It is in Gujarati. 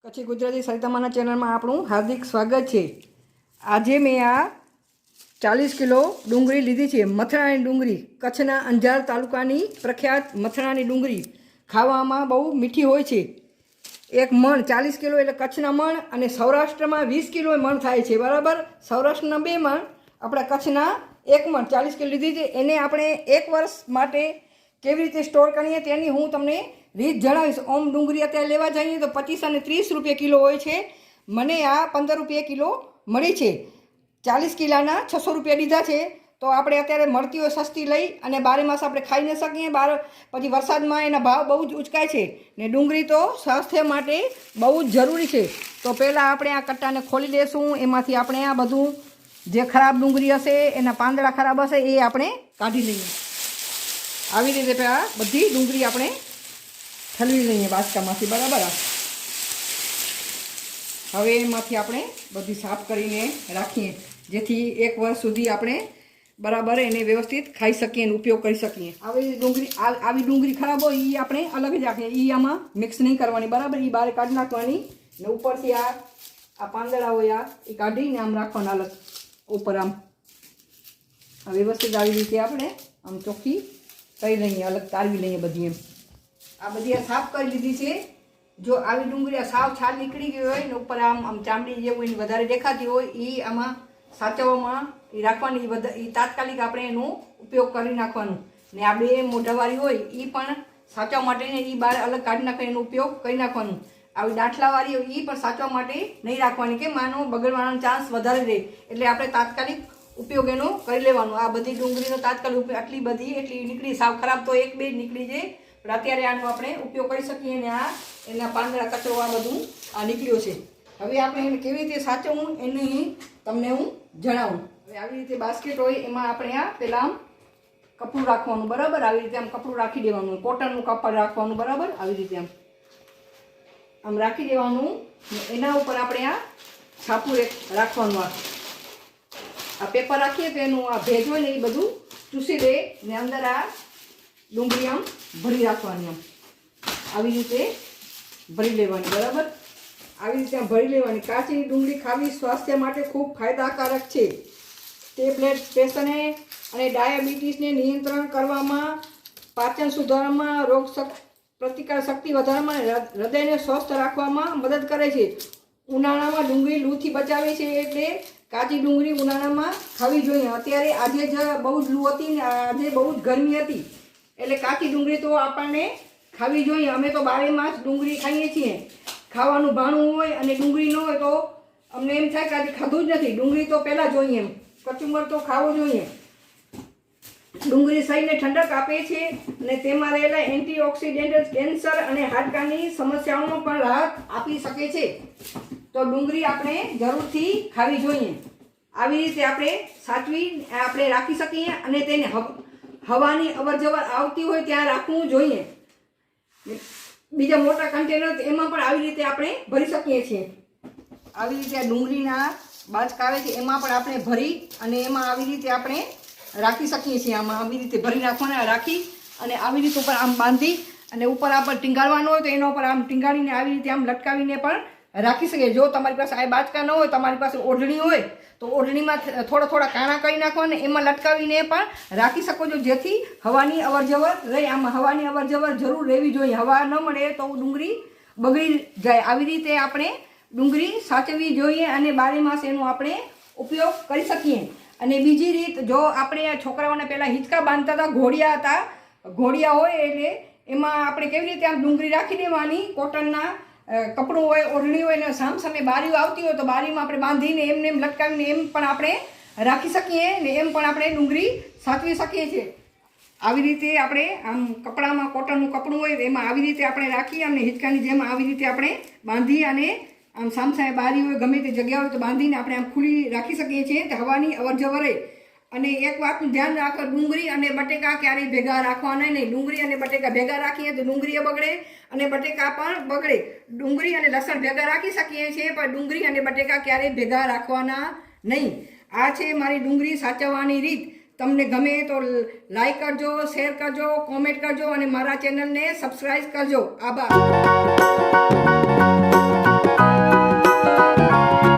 કચ્છી ગુજરાતી સરિતામાના ચેનલમાં આપણું હાર્દિક સ્વાગત છે। આજે મેં આ 40 કિલો ડુંગળી લીધી છે। મથરાની ડુંગળી, કચ્છના અંજાર તાલુકાની પ્રખ્યાત મથરાની ડુંગળી ખાવામાં બહુ મીઠી હોય છે। એક મણ 40 કિલો એટલે કચ્છના મણ, અને સૌરાષ્ટ્રમાં 20 કિલો મણ થાય છે, બરાબર। સૌરાષ્ટ્રના 2 મણ, આપણા કચ્છના 1 મણ 40 કિલો લીધી છે। એને આપણે 1 વર્ષ માટે કેવી રીતે સ્ટોર કરીએ તેની હું તમને રીત જણાવીશ। ઓમ ડુંગળી અત્યારે લેવા જઈએ તો 25 અને 30 રૂપિયા કિલો હોય છે। મને આ 15 રૂપિયા કિલો મળી છે। 40 કિલોના 600 રૂપિયા લીધા છે। તો આપણે અત્યારે મળતી હોય સસ્તી લઈ અને 12 માસ આપણે ખાઈ ન શકીએ। પછી વરસાદમાં એના ભાવ બહુ જ ઉચકાય છે ને ડુંગળી તો સ્વાસ્થ્ય માટે બહુ જ જરૂરી છે। તો પહેલાં આપણે આ કટ્ટાને ખોલી લેશું। એમાંથી આપણે આ બધું જે ખરાબ ડુંગળી હશે, એના પાંદડા ખરાબ હશે, એ આપણે કાઢી લઈએ। આવી રીતે પહેલાં બધી ડુંગળી આપણે ઠલવી લઈએ બાચકામાંથી, બરાબર। હવે એમાંથી આપણે બધી સાફ કરીને રાખીએ, જેથી 1 વર્ષ સુધી આપણે બરાબર એને વ્યવસ્થિત ખાઈ શકીએ અને ઉપયોગ કરી શકીએ। આવી ડુંગળી ખરાબ હોય એ આપણે અલગ જ રાખીએ, એ આમાં મિક્સ નહીં કરવાની, બરાબર। એ બહાર કાઢી નાખવાની ને ઉપરથી આ પાંદડા હોય એ કાઢીને આમ રાખવાના અલગ ઉપર આમ વ્યવસ્થિત આવી રીતે આપણે આમ ચોખ્ખી કરી લઈએ, અલગ તારવી લઈએ બધી એમ। આ બધી સાફ કરી લીધી છે। જો આવી ડુંગળી સાવ છાલ નીકળી ગઈ હોય ને ઉપર આમ ચામડી જેવું એની વધારે દેખાતી હોય, એ આમાં સાચવવામાં એ રાખવાની, એ તાત્કાલિક આપણે એનો ઉપયોગ કરી નાખવાનો। ને આ 2 મોઢાવાળી હોય એ પણ સાચવવા માટે એ બહાર અલગ કાઢી નાખીને એનો ઉપયોગ કરી નાખવાનો। આવી દાંઠલાવાળી હોય એ પણ સાચવવા માટે નહીં રાખવાની, કે માનો બગડવાનો ચાન્સ વધારે રહે, એટલે આપણે તાત્કાલિક ઉપયોગ એનો કરી લેવાનો। આ બધી ડુંગળીનો તાત્કાલિક ઉપયોગ એટલી નીકળી, સાવ ખરાબ તો 1-2 જ નીકળી જાય, પણ અત્યારે આનો આપણે ઉપયોગ કરી શકીએ। અને આ એના પાંદડા કચરો આ બધું આ નીકળ્યો છે। હવે આપણે એને કેવી રીતે સાચવવું એની તમને હું જણાવું। હવે આવી રીતે બાસ્કેટ હોય એમાં આપણે આ પહેલાં આમ કપડું રાખવાનું, બરાબર। આવી રીતે આમ કપડું રાખી દેવાનું, કોટનનું કાપડ રાખવાનું, બરાબર। આવી રીતે આમ રાખી દેવાનું। એના ઉપર આપણે આ છાપું રાખવાનું, આ પેપર રાખીએ તો એનું આ ભેજ હોય ને એ બધું ચૂસી દે ને અંદર આ ડુંગળી આમ ભરી રાખવાની, આમ આવી રીતે ભરી લેવાની, બરાબર। આવી રીતે ભરી લેવાની। કાચી ડુંગળી ખાવી સ્વાસ્થ્ય માટે ખૂબ ફાયદાકારક છે। તે બ્લડ પ્રેશરને અને ડાયાબિટીસને નિયંત્રણ કરવામાં, પાચન સુધારવામાં, રોગ પ્રતિકાર શક્તિ વધારવામાં, હૃદયને સ્વસ્થ રાખવામાં મદદ કરે છે। ઉનાળામાં ડુંગળી લૂથી બચાવે છે, એટલે કાચી ડુંગળી ઉનાળામાં ખાવી જોઈએ। અત્યારે આજે જ બહુ જ લૂ હતી ને આજે બહુ જ ગરમી હતી, એટલે કાચી ડુંગળી તો આપણને ખાવી જોઈએ। અમે તો 12 માસ ડુંગળી ખાઈએ છીએ। ખાવાનું ભાણું હોય અને ડુંગળી ન હોય તો અમને એમ થાય કે આજે ખાધું જ નથી। ડુંગળી તો પહેલાં જોઈએ, એમ કચુંબર તો ખાવું જોઈએ। ડુંગળી શરીરને ઠંડક આપે છે અને તેમાં રહેલા એન્ટીઓક્સિડન્ટ કેન્સર અને હાડકાની સમસ્યાઓનો પણ રાહત આપી શકે છે। તો ડુંગળી આપણે જરૂરથી ખાવી જોઈએ। આવી રીતે આપણે સાચવી આપણે રાખી શકીએ અને તેને હવાની અવરજવર આવતી હોય ત્યાં રાખવું જોઈએ। બીજા મોટા કન્ટેનર એમાં પણ આવી રીતે આપણે ભરી શકીએ છીએ। આવી રીતે આ ડુંગળીના બાચકા આવે છે એમાં પણ આપણે ભરી અને એમાં આવી રીતે આપણે રાખી શકીએ છીએ। આમાં આવી રીતે ભરી નાખવાના, રાખી અને આવી રીતે ઉપર આમ બાંધી અને ઉપર આપણે ટીંગાળવાનો હોય તો એના ઉપર આમ ટીંગાળીને આવી રીતે આમ લટકાવીને પણ રાખી શકીએ। જો તમારી પાસે આ બાચકા ન હોય, તમારી પાસે ઓઢણી હોય તો ઓઢણીમાં થોડા કાણા કરી નાખવાને એમાં લટકાવીને પણ રાખી શકો છો, જેથી હવાની અવરજવર રહે। આમાં હવાની અવરજવર જરૂર રહેવી જોઈએ, હવા ન મળે તો ડુંગળી બગડી જાય। આવી રીતે આપણે ડુંગળી સાચવવી જોઈએ અને 12 માસ એનો આપણે ઉપયોગ કરી શકીએ। અને બીજી રીત, જો આપણે છોકરાઓને પહેલાં હિંચકા બાંધતા હતા, ઘોડિયા હોય, એટલે એમાં આપણે કેવી રીતે આમ ડુંગળી રાખી દેવાની, કોટનના કપડું હોય, ઓઢણી હોય ને સામે બારીઓ આવતી હોય તો બારીમાં આપણે બાંધીને એમને એમ લટકાવીને એમ પણ આપણે રાખી શકીએ ને એમ પણ આપણે ડુંગળી સાચવી શકીએ છીએ। આવી રીતે આપણે આમ કપડામાં કોટનનું કપડું હોય એમાં આવી રીતે આપણે રાખી અને હિંચકાની જેમ આવી રીતે આપણે બાંધી અને આમ સામે બારી હોય ગમે તે જગ્યા હોય તો બાંધીને આપણે આમ ખુલ્લી રાખી શકીએ છીએ, તો હવાની અવરજવર રહે। અને એક વાતનું ધ્યાન રાખો, ડુંગળી અને બટેકા ક્યારેય ભેગા રાખવાના નહીં। ડુંગળી અને બટેકા ભેગા રાખીએ તો ડુંગળી બગડે અને બટેકા પણ બગડે। ડુંગળી અને લસણ ભેગા રાખી શકીએ છીએ, પણ ડુંગળી અને બટેકા ક્યારેય ભેગા રાખવાના નહીં। આ છે મારી ડુંગળી સાચવવાની રીત। તમને ગમે તો લાઈક કરજો, શેર કરજો, કોમેન્ટ કરજો અને મારા ચેનલને સબસ્ક્રાઈબ કરજો। આભાર।